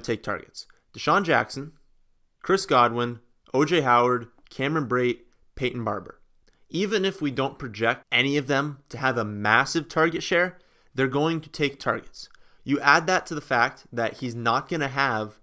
take targets. Deshaun Jackson, Chris Godwin, O.J. Howard, Cameron Brate, Peyton Barber. Even if we don't project any of them to have a massive target share, they're going to take targets. You add that to the fact that he's not going to have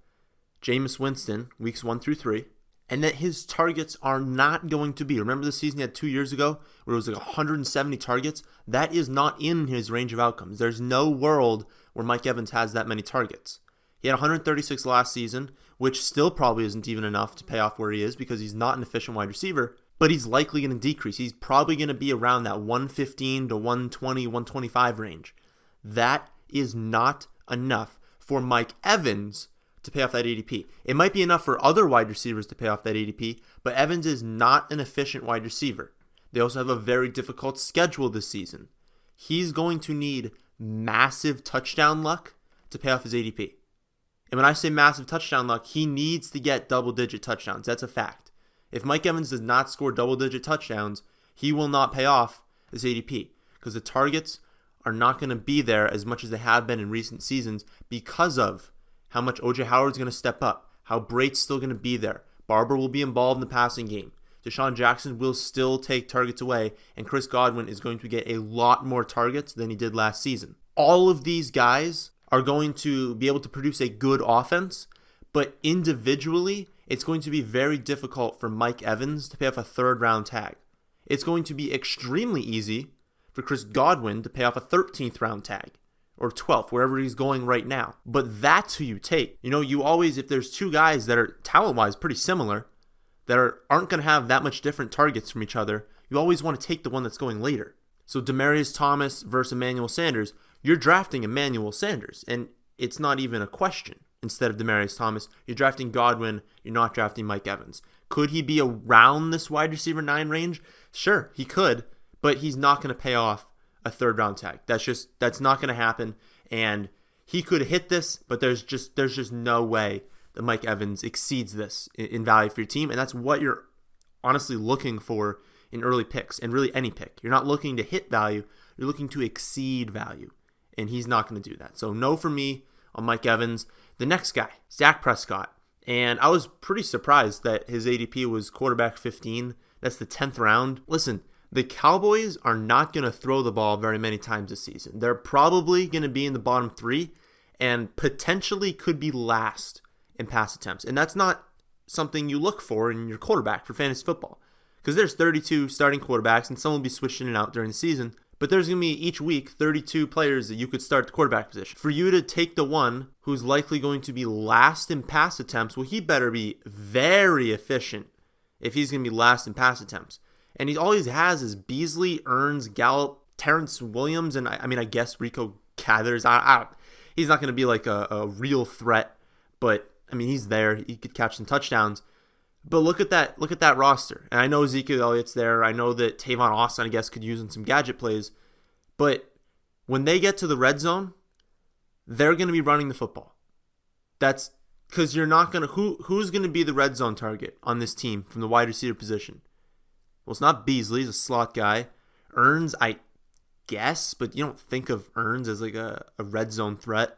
Jameis Winston weeks 1 through 3, and that his targets are not going to be. Remember the season he had 2 years ago where it was like 170 targets? That is not in his range of outcomes. There's no world where Mike Evans has that many targets. He had 136 last season, which still probably isn't even enough to pay off where he is because he's not an efficient wide receiver, but he's likely going to decrease. He's probably going to be around that 115 to 120, 125 range. That is not enough for Mike Evans to pay off that ADP. It might be enough for other wide receivers to pay off that ADP, but Evans is not an efficient wide receiver. They also have a very difficult schedule this season. He's going to need massive touchdown luck to pay off his ADP. And when I say massive touchdown luck, he needs to get double-digit touchdowns. That's a fact. If Mike Evans does not score double-digit touchdowns, he will not pay off his ADP because the targets are not going to be there as much as they have been in recent seasons because of how much O.J. Howard's going to step up, how Brate's still going to be there. Barber will be involved in the passing game. Deshaun Jackson will still take targets away, and Chris Godwin is going to get a lot more targets than he did last season. All of these guys are going to be able to produce a good offense, but individually, it's going to be very difficult for Mike Evans to pay off a third-round tag. It's going to be extremely easy for Chris Godwin to pay off a 13th round tag or 12th, wherever he's going right now. But that's who you take. You know, you always, if there's two guys that are talent-wise pretty similar, that aren't going to have that much different targets from each other, you always want to take the one that's going later. So Demaryius Thomas versus Emmanuel Sanders, you're drafting Emmanuel Sanders, and it's not even a question. Instead of Demaryius Thomas, you're drafting Godwin, you're not drafting Mike Evans. Could he be around this wide receiver 9 range? Sure, he could, but he's not going to pay off a third round tag. That's not going to happen, and he could hit this, but there's just no way that Mike Evans exceeds this in value for your team, and that's what you're honestly looking for in early picks, and really any pick. You're not looking to hit value, you're looking to exceed value, and he's not going to do that. So no for me on Mike Evans. The next guy, Dak Prescott, and I was pretty surprised that his ADP was quarterback 15. That's the 10th round. Listen, the Cowboys are not going to throw the ball very many times this season. They're probably going to be in the bottom 3 and potentially could be last in pass attempts. And that's not something you look for in your quarterback for fantasy football because there's 32 starting quarterbacks and some will be switched in and out during the season. But there's going to be each week 32 players that you could start the quarterback position. For you to take the one who's likely going to be last in pass attempts, well, he better be very efficient if he's going to be last in pass attempts. And he always has is Beasley, Earns, Gallup, Terrence Williams, and I guess Rico Gathers. He's not going to be like a real threat, but I mean he's there. He could catch some touchdowns. But look at that roster. And I know Ezekiel Elliott's there. I know that Tavon Austin, I guess, could use in some gadget plays. But when they get to the red zone, they're going to be running the football. That's because you're not going to... Who's going to be the red zone target on this team from the wide receiver position? Well, it's not Beasley. He's a slot guy. Earns, I guess, but you don't think of Earns as like a red zone threat.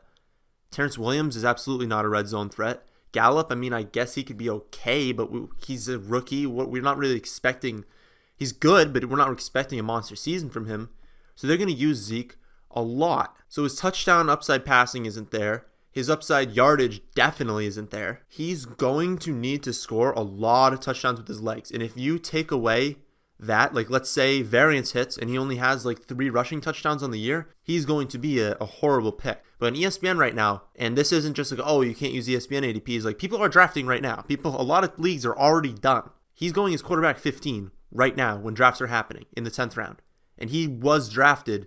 Terrence Williams is absolutely not a red zone threat. Gallup, I mean, I guess he could be okay, but he's a rookie. We're not really expecting... He's good, but we're not expecting a monster season from him. So they're going to use Zeke a lot. So his touchdown upside passing isn't there. His upside yardage definitely isn't there. He's going to need to score a lot of touchdowns with his legs. And if you take away that, like let's say variance hits and he only has like 3 rushing touchdowns on the year, he's going to be a horrible pick. But in ESPN right now, and this isn't just like, oh, you can't use ESPN ADPs, like people are drafting right now. A lot of leagues are already done. He's going as quarterback 15 right now when drafts are happening in the 10th round. And he was drafted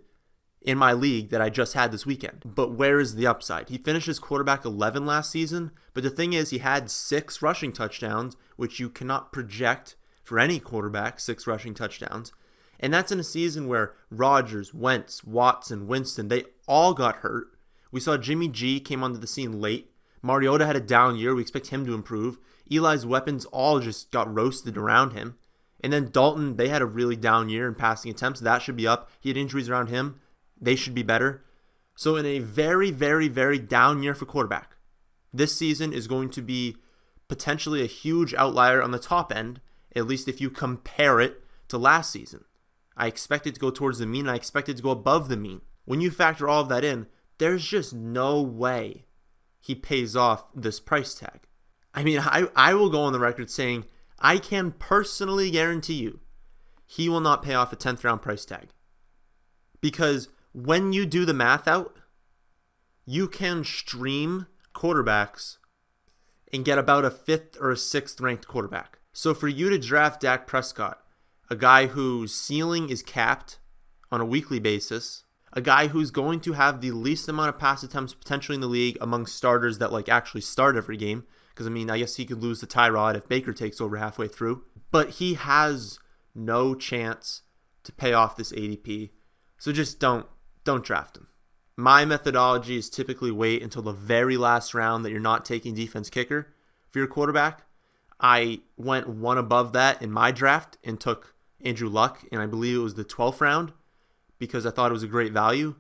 in my league that I just had this weekend. But where is the upside? He finished as quarterback 11 last season, but the thing is he had 6 rushing touchdowns, which you cannot project for any quarterback, 6 rushing touchdowns. And that's in a season where Rodgers, Wentz, Watson, Winston, they all got hurt. We saw Jimmy G came onto the scene late. Mariota had a down year. We expect him to improve. Eli's weapons all just got roasted around him. And then Dalton, they had a really down year in passing attempts. That should be up. He had injuries around him. They should be better. So in a very, very, very down year for quarterback, This season is going to be potentially a huge outlier on the top end, at least if you compare it to last season. I expect it to go towards the mean, and I expect it to go above the mean. When you factor all of that in, there's just no way he pays off this price tag. I mean, I will go on the record saying I can personally guarantee you he will not pay off a 10th round price tag. Because when you do the math out, you can stream quarterbacks and get about a 5th or a 6th ranked quarterback. So for you to draft Dak Prescott, a guy whose ceiling is capped on a weekly basis, a guy who's going to have the least amount of pass attempts potentially in the league among starters that actually start every game, because I guess he could lose to Tyrod if Baker takes over halfway through, but he has no chance to pay off this ADP. So just don't draft him. My methodology is typically wait until the very last round that you're not taking defense kicker for your quarterback. I went one above that in my draft and took Andrew Luck, and I believe it was the 12th round because I thought it was a great value.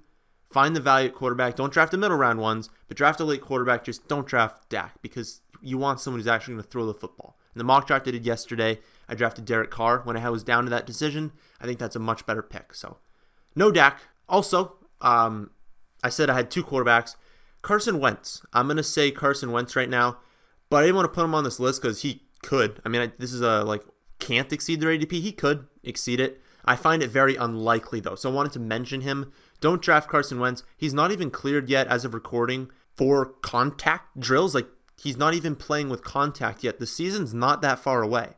Find the value at quarterback. Don't draft the middle round ones, but draft a late quarterback. Just don't draft Dak because you want someone who's actually going to throw the football. In the mock draft I did yesterday, I drafted Derek Carr. When I was down to that decision, I think that's a much better pick. So no Dak. Also, I said I had two quarterbacks. Carson Wentz. I'm going to say Carson Wentz right now, but I didn't want to put him on this list because he could. This is can't exceed their ADP. He could exceed it. I find it very unlikely, though. So I wanted to mention him. Don't draft Carson Wentz. He's not even cleared yet as of recording for contact drills. He's not even playing with contact yet. The season's not that far away.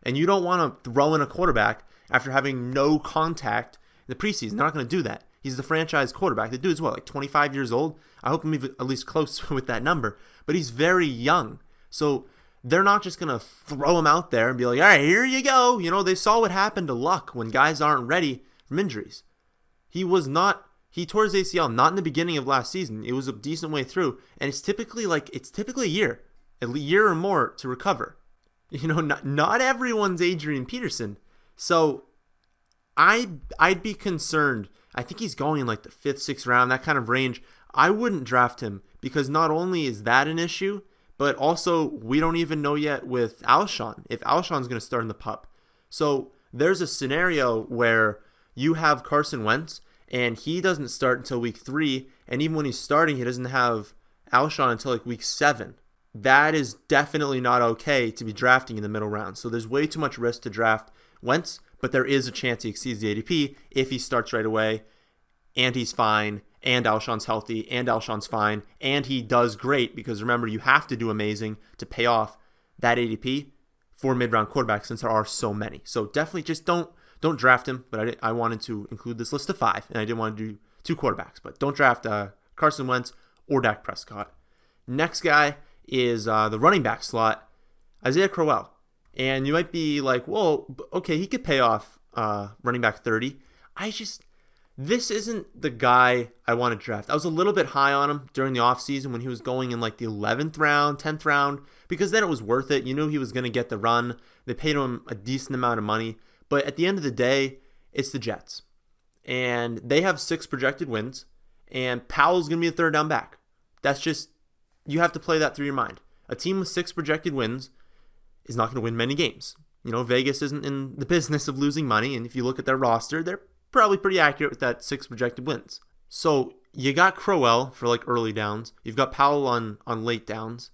And you don't want to throw in a quarterback after having no contact in the preseason. They're not going to do that. He's the franchise quarterback. The dude's 25 years old? I hope I'm at least close with that number. But he's very young. So they're not just going to throw him out there and be like, all right, here you go. They saw what happened to Luck when guys aren't ready from injuries. He tore his ACL not in the beginning of last season. It was a decent way through. And it's typically a year or more to recover. Not everyone's Adrian Peterson. So I'd be concerned. I think he's going in the 5th, 6th round, that kind of range. I wouldn't draft him because not only is that an issue, but also we don't even know yet with Alshon if Alshon's going to start in the pup. So there's a scenario where you have Carson Wentz and he doesn't start until week 3, and even when he's starting, he doesn't have Alshon until week 7. That is definitely not okay to be drafting in the middle round. So there's way too much risk to draft Wentz, but there is a chance he exceeds the ADP if he starts right away and he's fine and Alshon's healthy and Alshon's fine and he does great, because remember, you have to do amazing to pay off that ADP for mid-round quarterbacks since there are so many. So definitely just don't draft him, but I wanted to include this list of 5, and I didn't want to do 2 quarterbacks, but don't draft Carson Wentz or Dak Prescott. Next guy is the running back slot, Isaiah Crowell. And you might be like, whoa, okay, he could pay off running back 30. This isn't the guy I want to draft. I was a little bit high on him during the offseason when he was going in the 11th round, 10th round, because then it was worth it. You knew he was going to get the run. They paid him a decent amount of money. But at the end of the day, it's the Jets. And they have 6 projected wins, and Powell's going to be a third down back. That's just, you have to play that through your mind. A team with 6 projected wins is not going to win many games. Vegas isn't in the business of losing money, and if you look at their roster, they're probably pretty accurate with that 6 projected wins. So you got Crowell for early downs. You've got Powell on late downs.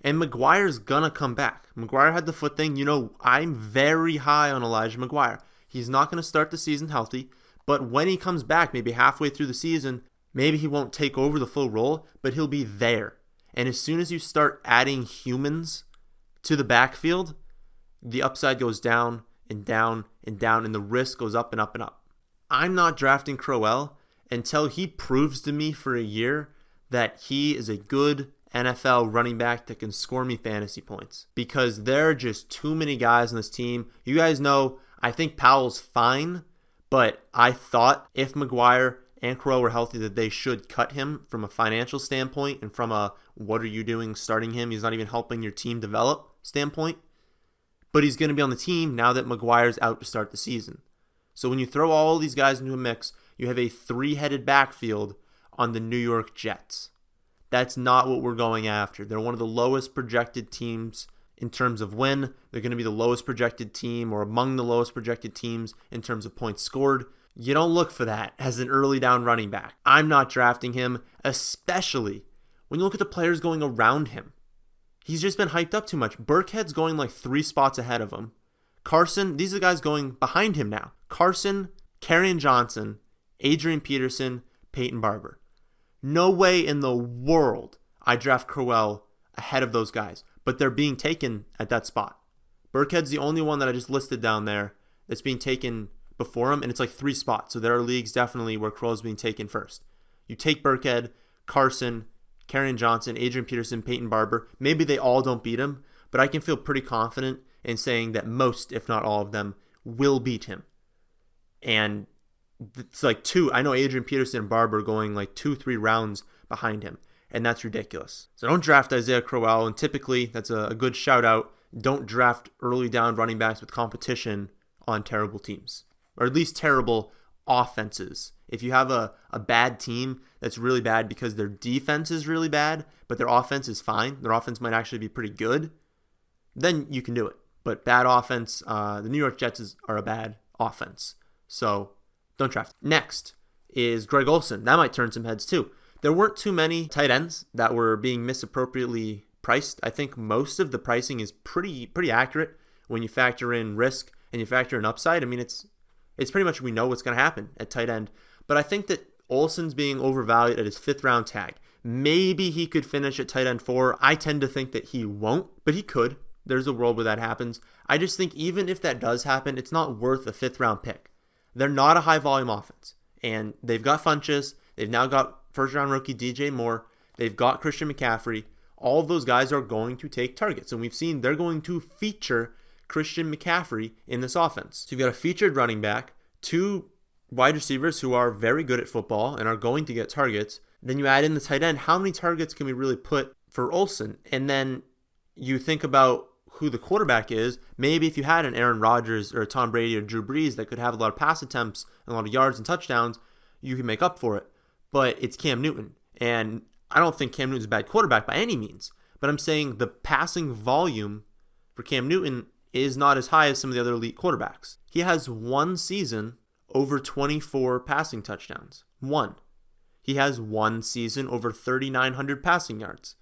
And McGuire's going to come back. McGuire had the foot thing. I'm very high on Elijah McGuire. He's not going to start the season healthy, but when he comes back, maybe halfway through the season, maybe he won't take over the full role, but he'll be there. And as soon as you start adding humans to the backfield, the upside goes down and down and down, and the risk goes up and up and up. I'm not drafting Crowell until he proves to me for a year that he is a good NFL running back that can score me fantasy points, because there are just too many guys on this team. You guys know, I think Powell's fine, but I thought if McGuire and Crowell were healthy that they should cut him from a financial standpoint and from a what are you doing starting him? He's not even helping your team develop standpoint. But he's going to be on the team now that McGuire's out to start the season. So when you throw all these guys into a mix, you have a 3-headed backfield on the New York Jets. That's not what we're going after. They're one of the lowest projected teams in terms of win. They're going to be the lowest projected team or among the lowest projected teams in terms of points scored. You don't look for that as an early down running back. I'm not drafting him, especially when you look at the players going around him. He's just been hyped up too much. Burkhead's going like 3 spots ahead of him. Carson, these are the guys going behind him now. Carson, Kerryon Johnson, Adrian Peterson, Peyton Barber. No way in the world I draft Crowell ahead of those guys, but they're being taken at that spot. Burkhead's the only one that I just listed down there that's being taken before him, and it's like 3 spots. So there are leagues definitely where Crowell's being taken first. You take Burkhead, Carson, Kerryon Johnson, Adrian Peterson, Peyton Barber. Maybe they all don't beat him, but I can feel pretty confident in saying that most, if not all of them, will beat him. And it's like 2. I know Adrian Peterson and Barber going like 2-3 rounds behind him, and that's ridiculous. So don't draft Isaiah Crowell, and typically that's a good shout out. Don't draft early down running backs with competition on terrible teams, or at least terrible offenses. If you have a bad team that's really bad because their defense is really bad, but their offense is fine, their offense might actually be pretty good, then you can do it. But bad offense, the New York Jets are a bad offense. So don't draft. Next is Greg Olsen. That might turn some heads too. There weren't too many tight ends that were being misappropriately priced. I think most of the pricing is pretty accurate when you factor in risk and you factor in upside. I mean, it's pretty much we know what's going to happen at tight end. But I think that Olsen's being overvalued at his 5th round tag. Maybe he could finish at tight end 4. I tend to think that he won't, but he could. There's a world where that happens. I just think even if that does happen, it's not worth a 5th round pick. They're not a high volume offense. And they've got Funchess. They've now got first round rookie DJ Moore. They've got Christian McCaffrey. All of those guys are going to take targets. And we've seen they're going to feature Christian McCaffrey in this offense. So you've got a featured running back, 2 wide receivers who are very good at football and are going to get targets. Then you add in the tight end. How many targets can we really put for Olsen? And then you think about who the quarterback is. Maybe if you had an Aaron Rodgers or a Tom Brady or Drew Brees that could have a lot of pass attempts and a lot of yards and touchdowns, you can make up for it. But it's Cam Newton. And I don't think Cam Newton's a bad quarterback by any means. But I'm saying the passing volume for Cam Newton is not as high as some of the other elite quarterbacks. He has 1 season over 24 passing touchdowns. 1. He has 1 season over 3,900 passing yards.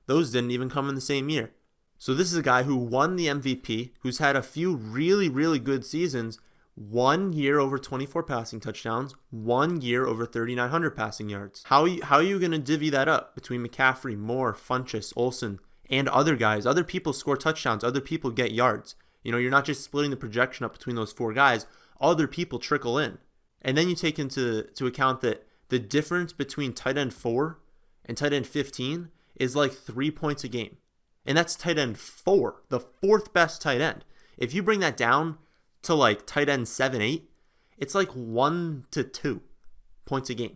Those didn't even come in the same year. So this is a guy who won the MVP, who's had a few really, really good seasons. 1 year over 24 passing touchdowns, 1 year over 3,900 passing yards. How are you going to divvy that up between McCaffrey, Moore, Funchess, Olsen, and other guys? Other people score touchdowns. Other people get yards. You know, you're not just splitting the projection up between those 4 guys. Other people trickle in. And then you take into account that the difference between tight end 4 and tight end 15 is like 3 points a game. And that's tight end 4, the 4th best tight end. If you bring that down to like tight end 7, 8, it's like 1 to 2 points a game.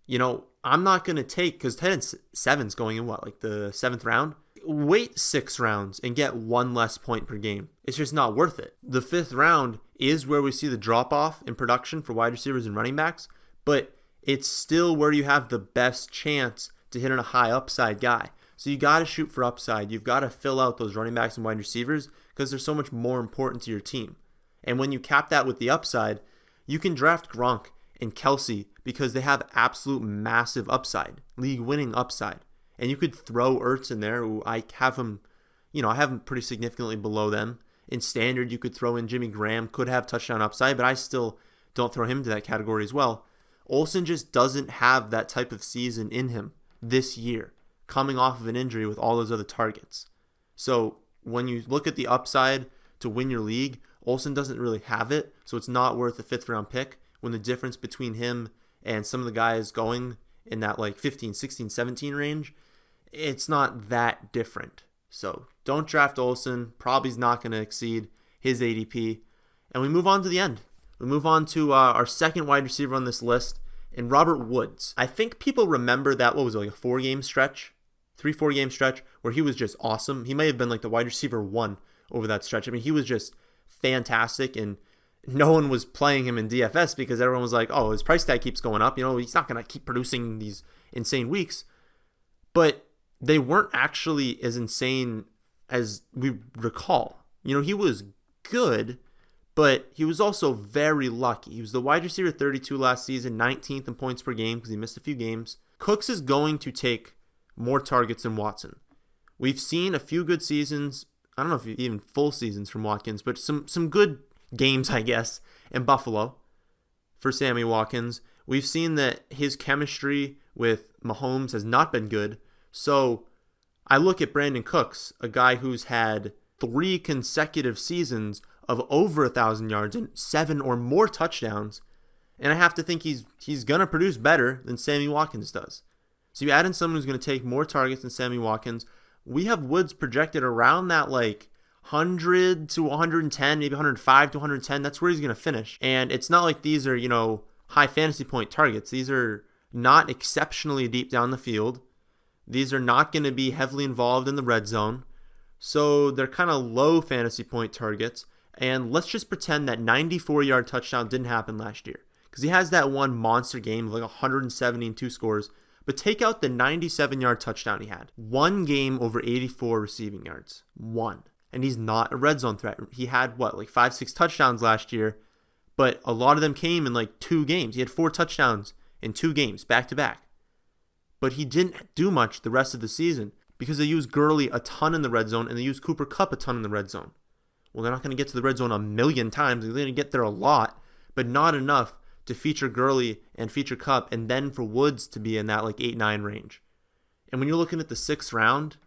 You know, I'm not going to take, because tight end 7's going in like the 7th round? Wait 6 rounds and get 1 less point per game. It's just not worth it. The 5th round is where we see the drop-off in production for wide receivers and running backs, but it's still where you have the best chance to hit on a high upside guy. So you got to shoot for upside. You've got to fill out those running backs and wide receivers because they're so much more important to your team. And when you cap that with the upside, you can draft Gronk and Kelsey because they have absolute massive upside, league-winning upside. And you could throw Ertz in there, who I have him pretty significantly below them. In standard, you could throw in Jimmy Graham, could have touchdown upside, but I still don't throw him into that category as well. Olsen just doesn't have that type of season in him this year, coming off of an injury with all those other targets. So when you look at the upside to win your league, Olsen doesn't really have it, so it's not worth a 5th round pick when the difference between him and some of the guys going in that like 15, 16, 17 range, it's not that different. So don't draft Olsen. Probably is not going to exceed his ADP. And we move on to the end. We move on to our second wide receiver on this list, and Robert Woods. I think people remember that, what was it, like a 4-game stretch? 3-4 game stretch where he was just awesome. He may have been like the wide receiver 1 over that stretch. I mean, he was just fantastic, and no one was playing him in DFS because everyone was like, oh, his price tag keeps going up. You know, he's not going to keep producing these insane weeks. but they weren't actually as insane as we recall. He was good, but he was also very lucky. He was the wide receiver 32 last season, 19th in points per game because he missed a few games. Cooks is going to take more targets than Watson. We've seen a few good seasons, I don't know if even full seasons from Watkins, but some good games, I guess, in Buffalo for Sammy Watkins. We've seen that his chemistry with Mahomes has not been good. So I look at Brandon Cooks, a guy who's had 3 consecutive seasons of over 1,000 yards and 7 or more touchdowns, and I have to think he's going to produce better than Sammy Watkins does. So you add in someone who's going to take more targets than Sammy Watkins. We have Woods projected around that 100 to 110, maybe 105 to 110. That's where he's going to finish. And it's not like these are, high fantasy point targets. These are not exceptionally deep down the field. These are not going to be heavily involved in the red zone. So they're kind of low fantasy point targets. And let's just pretend that 94-yard touchdown didn't happen last year, because he has that one monster game of 170 and 2 scores. But take out the 97-yard touchdown he had. One game over 84 receiving yards. One. And he's not a red zone threat. He had 5-6 touchdowns last year, but a lot of them came in 2 games. He had 4 touchdowns in 2 games, back to back. But he didn't do much the rest of the season because they used Gurley a ton in the red zone and they used Cooper Kupp a ton in the red zone. Well, they're not going to get to the red zone a million times. They're going to get there a lot, but not enough to feature Gurley and feature Kupp, and then for Woods to be in that 8-9 range. And when you're looking at the 6th round,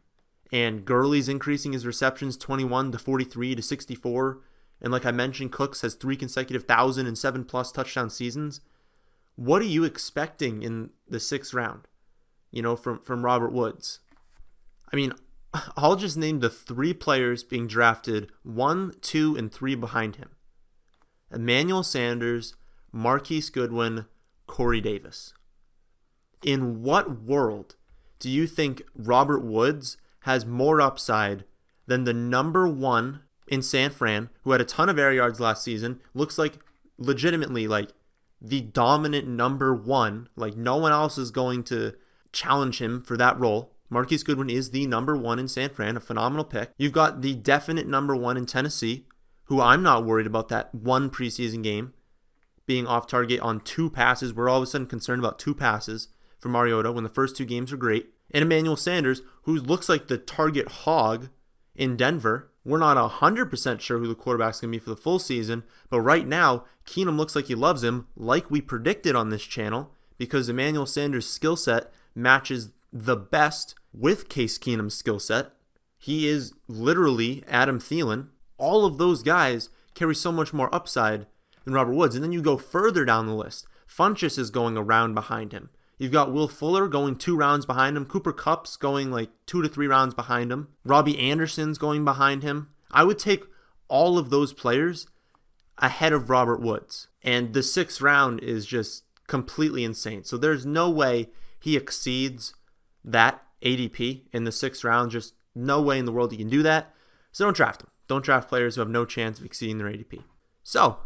and Gurley's increasing his receptions 21 to 43 to 64, and like I mentioned, Cooks has 3 consecutive 1,000 and 7+ touchdown seasons, what are you expecting in the 6th round, from Robert Woods? I mean, I'll just name the 3 players being drafted 1, 2, and 3 behind him. Emmanuel Sanders, Marquise Goodwin, Corey Davis. In what world do you think Robert Woods has more upside than the number 1 in San Fran, who had a ton of air yards last season, looks legitimately the dominant number 1, no one else is going to challenge him for that role. Marquise Goodwin is the number 1 in San Fran, a phenomenal pick. You've got the definite number 1 in Tennessee, who I'm not worried about that one preseason game being off target on 2 passes. We're all of a sudden concerned about 2 passes for Mariota when the first 2 games are great. And Emmanuel Sanders, who looks like the target hog in Denver. We're not 100% sure who the quarterback's going to be for the full season, but right now, Keenum looks like he loves him, like we predicted on this channel, because Emmanuel Sanders' skill set matches the best with Case Keenum's skill set. He is literally Adam Thielen. All of those guys carry so much more upside than Robert Woods. And then you go further down the list. Funchess is going a round behind him. You've got Will Fuller going 2 rounds behind him. Cooper Kupp's going 2 to 3 rounds behind him. Robbie Anderson's going behind him. I would take all of those players ahead of Robert Woods. And the 6th round is just completely insane. So there's no way he exceeds that ADP in the 6th round. Just no way in the world he can do that. So don't draft him. Don't draft players who have no chance of exceeding their ADP. So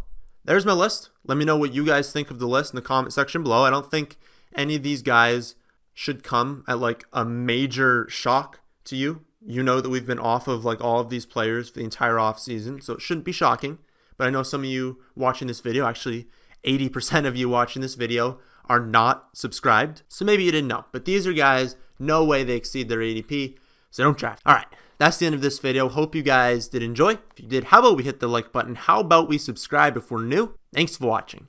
there's my list. Let me know what you guys think of the list in the comment section below. I don't think any of these guys should come at a major shock to you. You know that we've been off of all of these players for the entire offseason, so it shouldn't be shocking. But I know some of you watching this video, actually 80% of you watching this video, are not subscribed. So maybe you didn't know. But these are guys, no way they exceed their ADP, so don't draft. All right, that's the end of this video. Hope you guys did enjoy. If you did, how about we hit the like button? How about we subscribe if we're new? Thanks for watching.